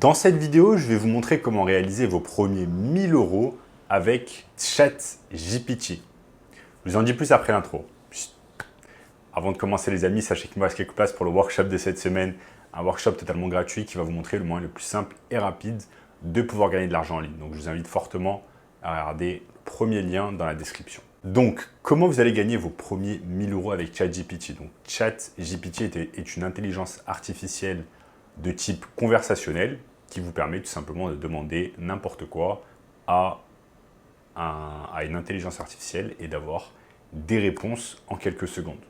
Dans cette vidéo, je vais vous montrer comment réaliser vos premiers 1000 € avec ChatGPT. Je vous en dis plus après l'intro. Avant de commencer les amis, sachez qu'il me reste quelques places pour le workshop de cette semaine. Un workshop totalement gratuit qui va vous montrer le moyen le plus simple et rapide de pouvoir gagner de l'argent en ligne. Donc je vous invite fortement à regarder le premier lien dans la description. Donc, comment vous allez gagner vos premiers 1000 € avec ChatGPT? Donc, ChatGPT est une intelligence artificielle de type conversationnel qui vous permet tout simplement de demander n'importe quoi à une intelligence artificielle et d'avoir des réponses en quelques secondes.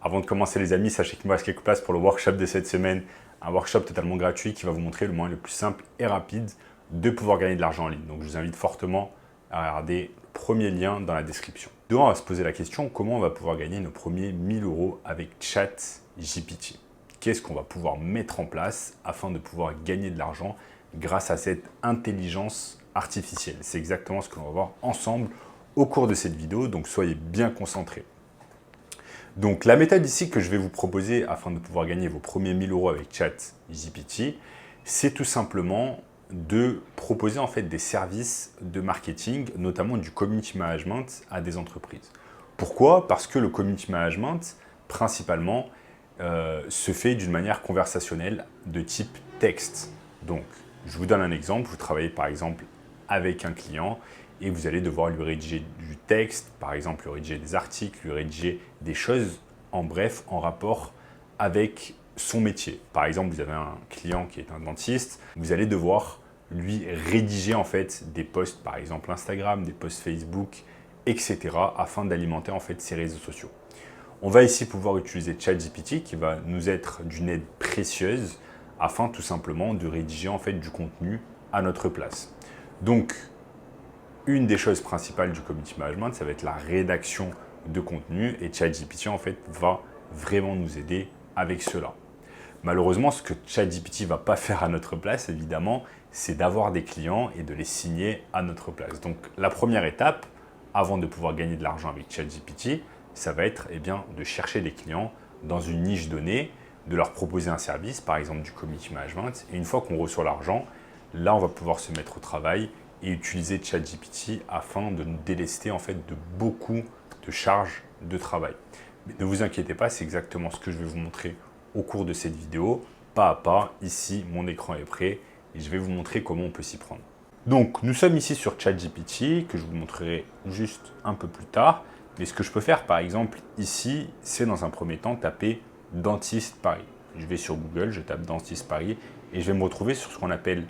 Avant de commencer les amis, sachez qu'il me reste quelques places pour le workshop de cette semaine, un workshop totalement gratuit qui va vous montrer le moyen le plus simple et rapide de pouvoir gagner de l'argent en ligne. Donc je vous invite fortement à regarder le premier lien dans la description. Demain, on va se poser la question comment on va pouvoir gagner nos premiers 1000 € avec ChatGPT. Qu'est-ce qu'on va pouvoir mettre en place afin de pouvoir gagner de l'argent grâce à cette intelligence artificielle? C'est exactement ce que l'on va voir ensemble au cours de cette vidéo, donc soyez bien concentrés. Donc la méthode ici que je vais vous proposer afin de pouvoir gagner vos premiers 1000 € avec ChatGPT, c'est tout simplement de proposer en fait des services de marketing, notamment du community management à des entreprises. Pourquoi? Parce que le community management, principalement, se fait d'une manière conversationnelle de type texte. Donc, je vous donne un exemple. Vous travaillez par exemple avec un client et vous allez devoir lui rédiger du texte, par exemple lui rédiger des articles, lui rédiger des choses, en bref, en rapport avec son métier. Par exemple, vous avez un client qui est un dentiste, vous allez devoir lui rédiger en fait des posts, par exemple Instagram, des posts Facebook, etc. afin d'alimenter en fait ses réseaux sociaux. On va ici pouvoir utiliser ChatGPT qui va nous être d'une aide précieuse afin tout simplement de rédiger en fait du contenu à notre place. Donc, une des choses principales du community management, ça va être la rédaction de contenu et ChatGPT en fait va vraiment nous aider avec cela. Malheureusement, ce que ChatGPT ne va pas faire à notre place, évidemment, c'est d'avoir des clients et de les signer à notre place. Donc, la première étape, avant de pouvoir gagner de l'argent avec ChatGPT, ça va être de chercher des clients dans une niche donnée, de leur proposer un service, par exemple du community management. Et une fois qu'on reçoit l'argent, là, on va pouvoir se mettre au travail et utiliser ChatGPT afin de nous délester en fait de beaucoup de charges de travail. Mais ne vous inquiétez pas, c'est exactement ce que je vais vous montrer au cours de cette vidéo, pas à pas. Ici, mon écran est prêt et je vais vous montrer comment on peut s'y prendre. Donc, nous sommes ici sur ChatGPT, que je vous montrerai juste un peu plus tard. Mais ce que je peux faire, par exemple, ici, c'est dans un premier temps taper « Dentiste Paris ». Je vais sur Google, je tape « Dentiste Paris » et je vais me retrouver sur ce qu'on appelle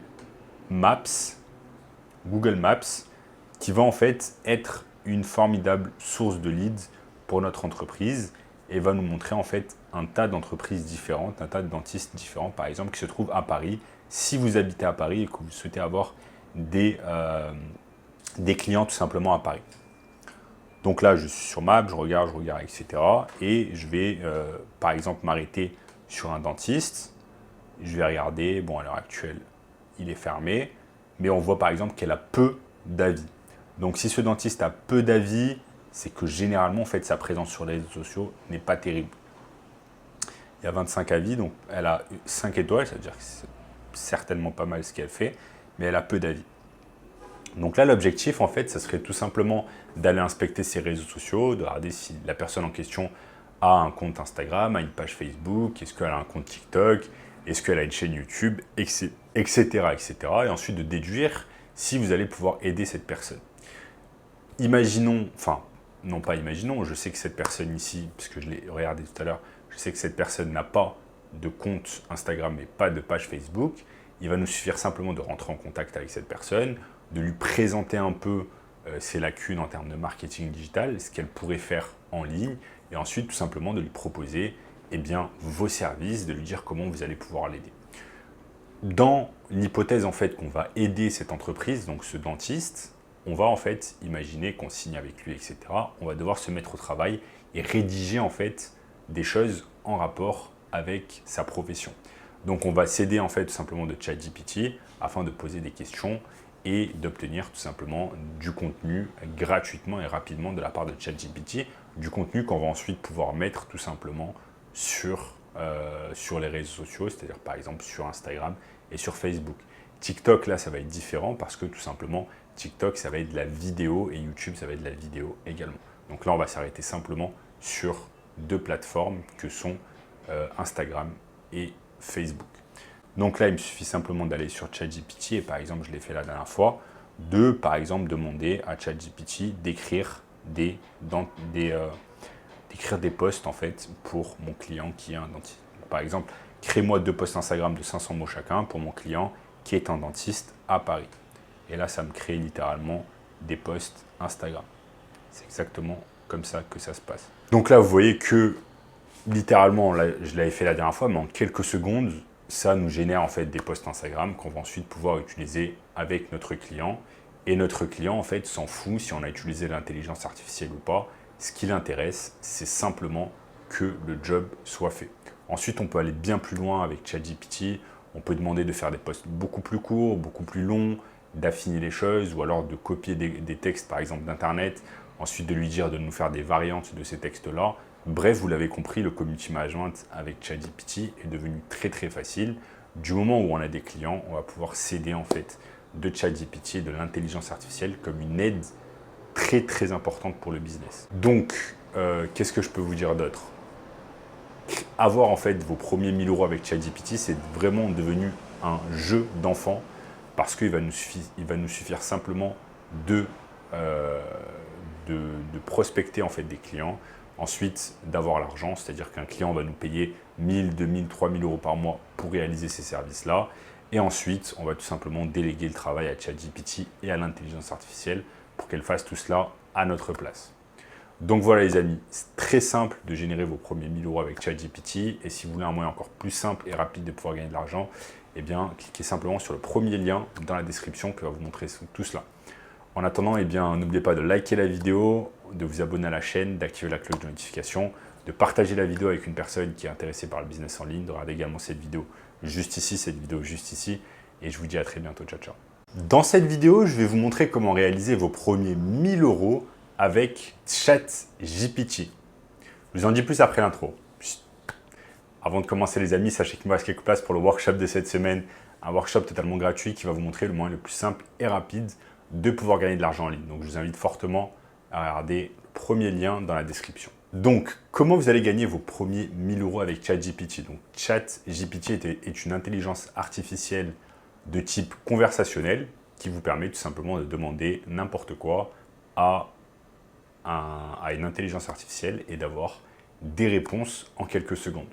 Maps, Google Maps, qui va en fait être une formidable source de leads pour notre entreprise et va nous montrer en fait un tas d'entreprises différentes, un tas de dentistes différents, par exemple, qui se trouvent à Paris. Si vous habitez à Paris et que vous souhaitez avoir des clients tout simplement à Paris. Donc là, je suis sur Maps, je regarde, etc. Et je vais, par exemple, m'arrêter sur un dentiste. Je vais regarder, bon, à l'heure actuelle, il est fermé. Mais on voit par exemple qu'elle a peu d'avis. Donc si ce dentiste a peu d'avis, c'est que généralement, en fait, sa présence sur les réseaux sociaux n'est pas terrible. Il y a 25 avis, donc elle a 5 étoiles, ça veut dire que c'est certainement pas mal ce qu'elle fait, mais elle a peu d'avis. Donc là, l'objectif, en fait, ça serait tout simplement d'aller inspecter ses réseaux sociaux, de regarder si la personne en question a un compte Instagram, a une page Facebook, est-ce qu'elle a un compte TikTok, est-ce qu'elle a une chaîne YouTube, etc., etc. Et ensuite de déduire si vous allez pouvoir aider cette personne. Imaginons, enfin, non pas imaginons, je sais que cette personne ici, puisque je l'ai regardé tout à l'heure, je sais que cette personne n'a pas de compte Instagram et pas de page Facebook. Il va nous suffire simplement de rentrer en contact avec cette personne, de lui présenter un peu ses lacunes en termes de marketing digital, ce qu'elle pourrait faire en ligne, et ensuite tout simplement de lui proposer vos services, de lui dire comment vous allez pouvoir l'aider. Dans l'hypothèse en fait qu'on va aider cette entreprise, donc ce dentiste, on va en fait imaginer qu'on signe avec lui, etc. On va devoir se mettre au travail et rédiger en fait des choses en rapport avec sa profession. Donc on va s'aider en fait tout simplement de ChatGPT afin de poser des questions et d'obtenir tout simplement du contenu gratuitement et rapidement de la part de ChatGPT, du contenu qu'on va ensuite pouvoir mettre tout simplement sur les réseaux sociaux, c'est-à-dire par exemple sur Instagram, et sur Facebook. TikTok, là, ça va être différent parce que tout simplement, TikTok, ça va être de la vidéo et YouTube, ça va être de la vidéo également. Donc là, on va s'arrêter simplement sur deux plateformes que sont Instagram et Facebook. Donc là, il me suffit simplement d'aller sur ChatGPT et par exemple, je l'ai fait la dernière fois, de par exemple demander à ChatGPT d'écrire des posts en fait pour mon client qui est un dentiste. Par exemple, crée-moi 2 posts Instagram de 500 mots chacun pour mon client qui est un dentiste à Paris. Et là, ça me crée littéralement des posts Instagram. C'est exactement comme ça que ça se passe. Donc là, vous voyez que littéralement, là, je l'avais fait la dernière fois, mais en quelques secondes, ça nous génère en fait des posts Instagram qu'on va ensuite pouvoir utiliser avec notre client. Et notre client, en fait, s'en fout si on a utilisé l'intelligence artificielle ou pas. Ce qui l'intéresse, c'est simplement que le job soit fait. Ensuite, on peut aller bien plus loin avec ChatGPT. On peut demander de faire des posts beaucoup plus courts, beaucoup plus longs, d'affiner les choses, ou alors de copier des textes, par exemple, d'Internet, ensuite de lui dire de nous faire des variantes de ces textes-là. Bref, vous l'avez compris, le community management avec ChatGPT est devenu très très facile. Du moment où on a des clients, on va pouvoir s'aider en fait de ChatGPT et de l'intelligence artificielle comme une aide très très importante pour le business. Donc, qu'est-ce que je peux vous dire d'autre? Avoir en fait vos premiers 1000 euros avec ChatGPT, c'est vraiment devenu un jeu d'enfant parce qu'il va nous suffire simplement de prospecter en fait des clients, ensuite d'avoir l'argent, c'est-à-dire qu'un client va nous payer 1000, 2000, 3000 euros par mois pour réaliser ces services-là. Et ensuite, on va tout simplement déléguer le travail à ChatGPT et à l'intelligence artificielle pour qu'elle fasse tout cela à notre place. Donc voilà les amis, c'est très simple de générer vos premiers 1000 euros avec ChatGPT. Et si vous voulez un moyen encore plus simple et rapide de pouvoir gagner de l'argent, eh bien, cliquez simplement sur le premier lien dans la description qui va vous montrer tout cela. En attendant, eh bien, n'oubliez pas de liker la vidéo, de vous abonner à la chaîne, d'activer la cloche de notification, de partager la vidéo avec une personne qui est intéressée par le business en ligne, de regarder également cette vidéo juste ici, et je vous dis à très bientôt, ciao ciao. Dans cette vidéo, je vais vous montrer comment réaliser vos premiers 1000 euros avec ChatGPT. Je vous en dis plus après l'intro. Avant de commencer les amis, sachez qu'il me reste quelques places pour le workshop de cette semaine, un workshop totalement gratuit qui va vous montrer le moyen le plus simple et rapide de pouvoir gagner de l'argent en ligne. Donc je vous invite fortement à regarder le premier lien dans la description. Donc, comment vous allez gagner vos premiers 1000 euros avec ChatGPT? Donc, ChatGPT est une intelligence artificielle de type conversationnel qui vous permet tout simplement de demander n'importe quoi à une intelligence artificielle et d'avoir des réponses en quelques secondes.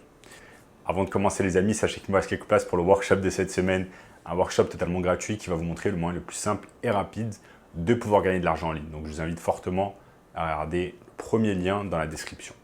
Avant de commencer les amis, sachez qu'il me reste quelques places pour le workshop de cette semaine, un workshop totalement gratuit qui va vous montrer le moyen le plus simple et rapide de pouvoir gagner de l'argent en ligne. Donc je vous invite fortement à regarder le premier lien dans la description.